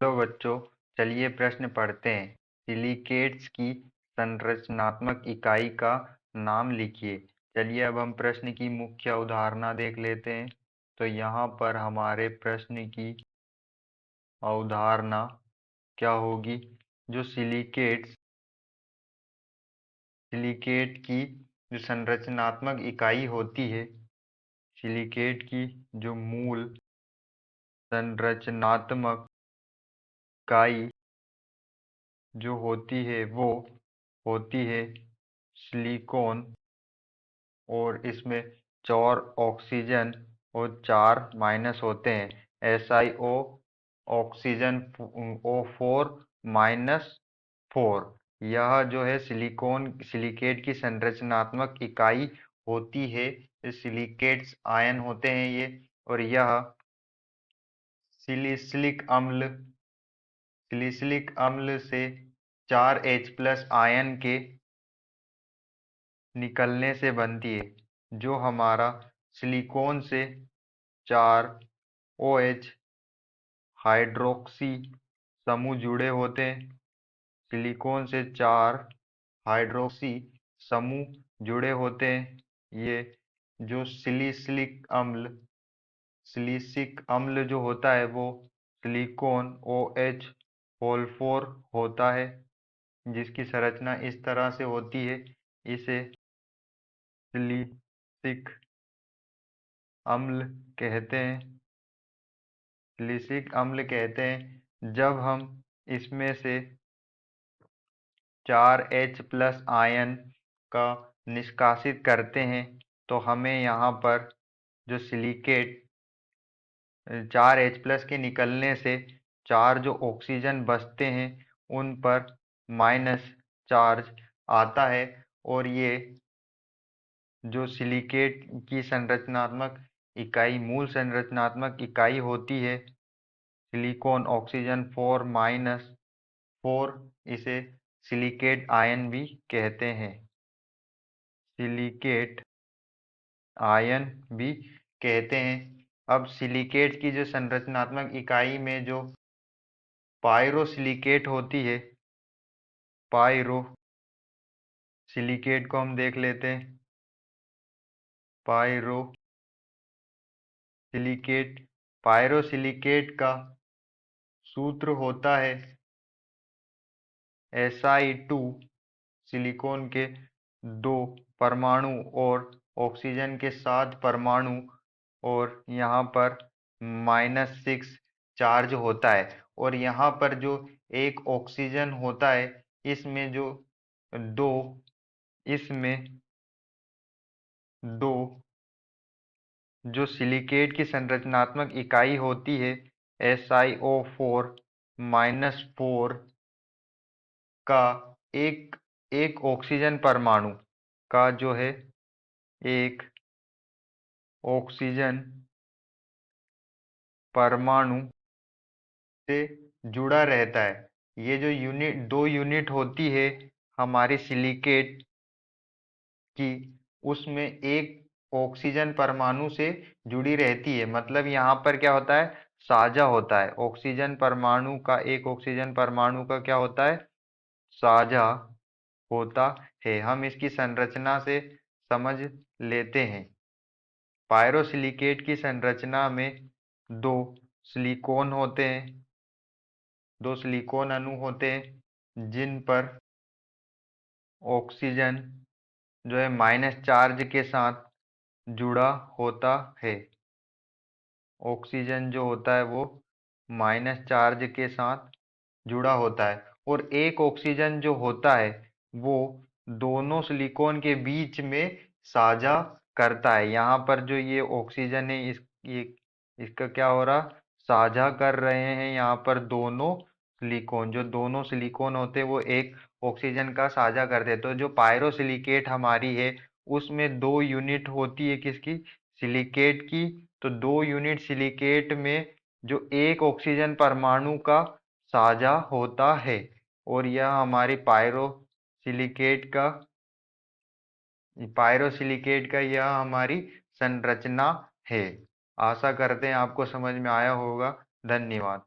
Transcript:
Hello बच्चों, चलिए प्रश्न पढ़ते हैं। सिलिकेट्स की संरचनात्मक इकाई का नाम लिखिए। चलिए अब हम प्रश्न की मुख्य अवधारणा देख लेते हैं। तो यहाँ पर हमारे प्रश्न की अवधारणा क्या होगी? जो सिलिकेट की जो संरचनात्मक इकाई होती है, सिलिकेट की जो मूल संरचनात्मक इकाई जो होती है वो होती है सिलिकॉन। और इसमें 4 ऑक्सीजन और 4 माइनस होते हैं। SiO oxygen O4-4। यह जो है सिलिकेट की संरचनात्मक इकाई होती है। सिलिकेट्स आयन होते हैं ये। और यह सिलिसिलिक अम्ल से 4H+ आयन के निकलने से बनती है। जो हमारा सिलिकॉन से 4OH हाइड्रोक्सी समूह जुड़े होते हैं। सिलिकॉन से 4 हाइड्रोक्सी समूह जुड़े होते हैं। ये जो सिलिसिक अम्ल जो होता है वो सिलिकॉन OH4 होता है, जिसकी संरचना इस तरह से होती है। इसे सिलिसिक अम्ल कहते हैं। सिलिसिक अम्ल कहते हैं जब हम इसमें से 4H+ आयन का निष्कासित करते हैं तो हमें यहाँ पर जो सिलिकेट 4H+ के निकलने से 4 जो ऑक्सीजन बचते हैं उन पर माइनस चार्ज आता है। और ये जो सिलिकेट की मूल संरचनात्मक इकाई होती है सिलिकॉन ऑक्सीजन 4-4, इसे सिलिकेट आयन भी कहते हैं। सिलिकेट आयन भी कहते हैं। अब सिलिकेट की जो संरचनात्मक इकाई में जो पायरोसिलिकेट होती है, पायरोसिलिकेट को हम देख लेते हैं। पायरोसिलिकेट का सूत्र होता है Si2 सिलिकॉन के 2 परमाणु और ऑक्सीजन के 7 परमाणु, और यहाँ पर -6 चार्ज होता है। और यहाँ पर जो एक ऑक्सीजन होता है इसमें दो दो जो सिलिकेट की संरचनात्मक इकाई होती है SiO4-4 का एक ऑक्सीजन परमाणु का जो है एक ऑक्सीजन परमाणु से जुड़ा रहता है। ये जो दो यूनिट होती है हमारी सिलिकेट की, उसमें एक ऑक्सीजन परमाणु से जुड़ी रहती है। मतलब यहाँ पर क्या होता है, साझा होता है। ऑक्सीजन परमाणु का एक ऑक्सीजन परमाणु का क्या होता है, साझा होता है। हम इसकी संरचना से समझ लेते हैं। पायरोसिलिकेट की संरचना में दो सिलिकॉन होते हैं, 2 सिलिकॉन अणु होते हैं जिन पर ऑक्सीजन जो है माइनस चार्ज के साथ जुड़ा होता है। ऑक्सीजन जो होता है वो माइनस चार्ज के साथ जुड़ा होता है। और एक ऑक्सीजन जो होता है वो दोनों सिलिकॉन के बीच में साझा करता है। यहाँ पर जो ये ऑक्सीजन है इसका क्या हो रहा, साझा कर रहे हैं यहाँ पर दोनों सिलिकॉन। जो दोनों सिलिकॉन होते हैं वो एक ऑक्सीजन का साझा करते हैं। तो जो पायरोसिलिकेट हमारी है उसमें 2 यूनिट होती है किसकी, सिलिकेट की। तो 2 यूनिट सिलिकेट में जो एक ऑक्सीजन परमाणु का साझा होता है। और यह हमारी पायरोसिलिकेट का यह हमारी संरचना है। आशा करते हैं आपको समझ में आया होगा। धन्यवाद।